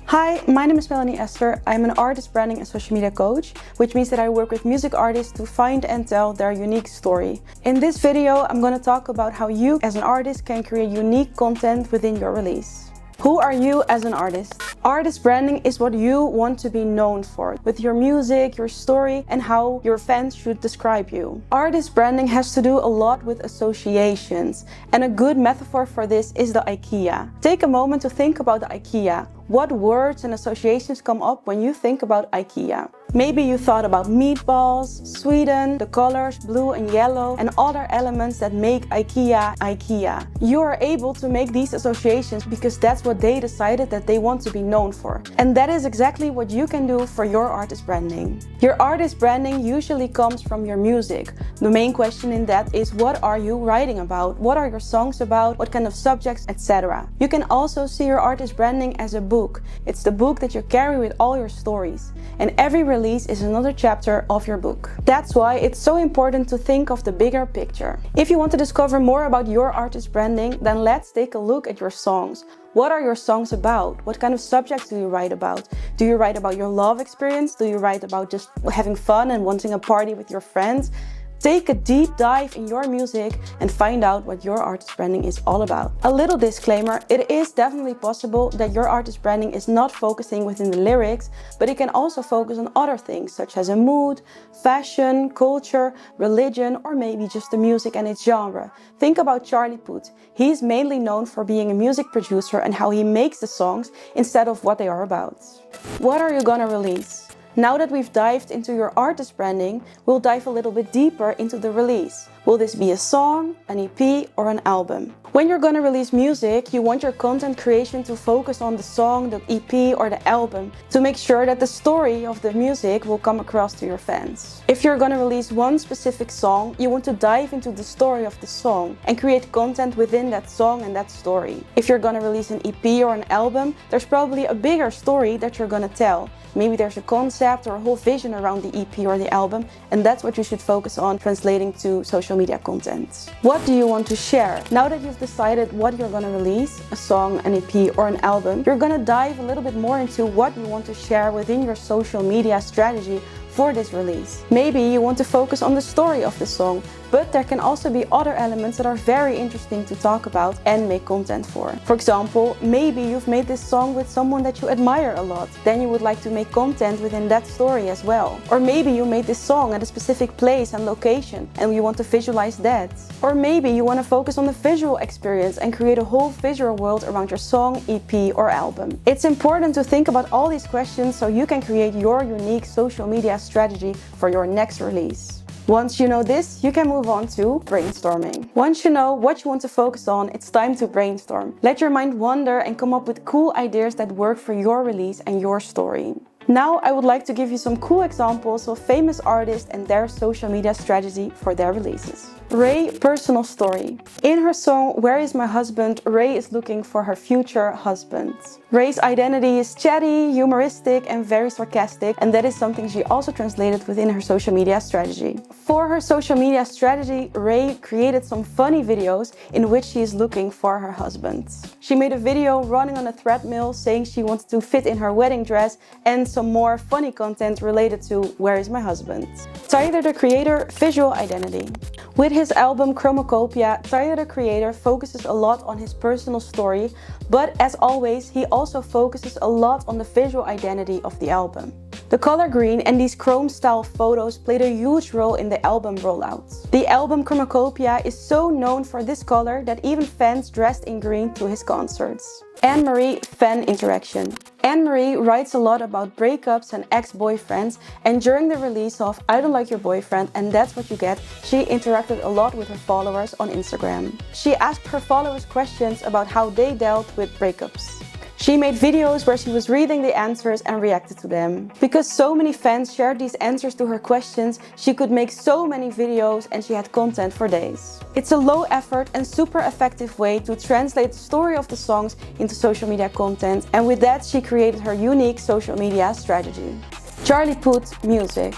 Hi, my name is Melanie Esther. I'm an artist branding and social media coach, which means that I work with music artists to find and tell their unique story. In this video, I'm going to talk about how you as an artist can create unique content within your release. Who are you as an artist? Artist branding is what you want to be known for, with your music, your story, and how your fans should describe you. Artist branding has to do a lot with associations, and a good metaphor for this is the IKEA. Take a moment to think about the IKEA. What words and associations come up when you think about IKEA? Maybe you thought about meatballs, Sweden, the colors blue and yellow, and other elements that make IKEA IKEA. You are able to make these associations because that's what they decided that they want to be known for. And that is exactly what you can do for your artist branding. Your artist branding usually comes from your music. The main question in that is, what are you writing about? What are your songs about? What kind of subjects, etc. You can also see your artist branding as a book. It's the book that you carry with all your stories. And every release is another chapter of your book. That's why it's so important to think of the bigger picture. If you want to discover more about your artist branding, then let's take a look at your songs. What are your songs about? What kind of subjects do you write about? Do you write about your love experience? Do you write about just having fun and wanting a party with your friends? Take a deep dive in your music and find out what your artist branding is all about. A little disclaimer, it is definitely possible that your artist branding is not focusing within the lyrics, but it can also focus on other things such as a mood, fashion, culture, religion, or maybe just the music and its genre. Think about Charlie Puth. He's mainly known for being a music producer and how he makes the songs instead of what they are about. What are you gonna release? Now that we've dived into your artist branding, we'll dive a little bit deeper into the release. Will this be a song, an EP, or an album? When you're gonna release music, you want your content creation to focus on the song, the EP, or the album to make sure that the story of the music will come across to your fans. If you're gonna release one specific song, you want to dive into the story of the song and create content within that song and that story. If you're gonna release an EP or an album, there's probably a bigger story that you're gonna tell. Maybe there's a concept or a whole vision around the EP or the album, and that's what you should focus on translating to social media content. What do you want to share? Now that you've decided what you're going to release, a song, an EP, or an album, you're going to dive a little bit more into what you want to share within your social media strategy for this release. Maybe you want to focus on the story of the song, but there can also be other elements that are very interesting to talk about and make content for. For example, maybe you've made this song with someone that you admire a lot. Then you would like to make content within that story as well. Or maybe you made this song at a specific place and location and you want to visualize that. Or maybe you want to focus on the visual experience and create a whole visual world around your song, EP, or album. It's important to think about all these questions so you can create your unique social media strategy for your next release. Once you know this, you can move on to brainstorming. Once you know what you want to focus on, it's time to brainstorm. Let your mind wander and come up with cool ideas that work for your release and your story. Now I would like to give you some cool examples of famous artists and their social media strategy for their releases. Ray, personal story. In her song Where Is My Husband, Ray is looking for her future husband. Ray's identity is chatty, humoristic, and very sarcastic, and that is something she also translated within her social media strategy. For her social media strategy, Ray created some funny videos in which she is looking for her husband. She made a video running on a treadmill saying she wanted to fit in her wedding dress and some more funny content related to Where Is My Husband. Tyler, the Creator, visual identity. With his album Chromacopia, Tyler, the Creator, focuses a lot on his personal story, but as always, he also focuses a lot on the visual identity of the album. The color green and these chrome-style photos played a huge role in the album rollout. The album Chromacopia is so known for this color that even fans dressed in green to his concerts. Anne-Marie, fan interaction. Anne-Marie writes a lot about breakups and ex-boyfriends, and during the release of I Don't Like Your Boyfriend and That's What You Get, she interacted a lot with her followers on Instagram. She asked her followers questions about how they dealt with breakups. She made videos where she was reading the answers and reacted to them. Because so many fans shared these answers to her questions, she could make so many videos and she had content for days. It's a low effort and super effective way to translate the story of the songs into social media content, and with that she created her unique social media strategy. Charlie Puth, music.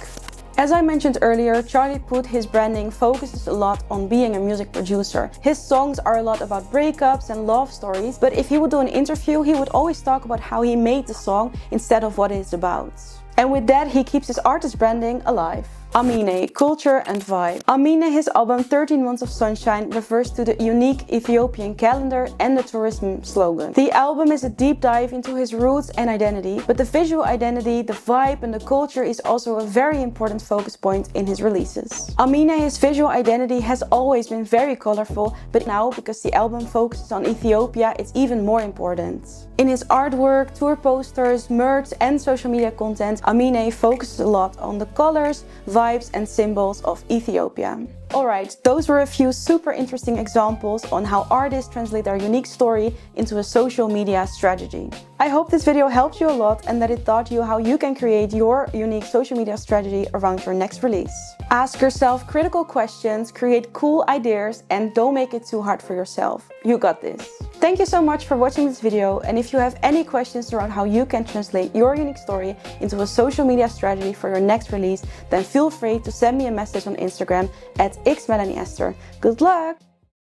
As I mentioned earlier, Charlie Puth, his branding focuses a lot on being a music producer. His songs are a lot about breakups and love stories, but if he would do an interview, he would always talk about how he made the song instead of what it's about. And with that, he keeps his artist branding alive. Amine, culture and vibe. Amine, his album 13 Months of Sunshine, refers to the unique Ethiopian calendar and the tourism slogan. The album is a deep dive into his roots and identity, but the visual identity, the vibe and the culture is also a very important focus point in his releases. Amine, his visual identity has always been very colorful, but now, because the album focuses on Ethiopia, it's even more important. In his artwork, tour posters, merch and social media content, Amine focuses a lot on the colors, vibes and symbols of Ethiopia. Alright, those were a few super interesting examples on how artists translate their unique story into a social media strategy. I hope this video helped you a lot and that it taught you how you can create your unique social media strategy around your next release. Ask yourself critical questions, create cool ideas, and don't make it too hard for yourself. You got this. Thank you so much for watching this video, and if you have any questions around how you can translate your unique story into a social media strategy for your next release, then feel free to send me a message on Instagram at @Melanie Esther. Good luck!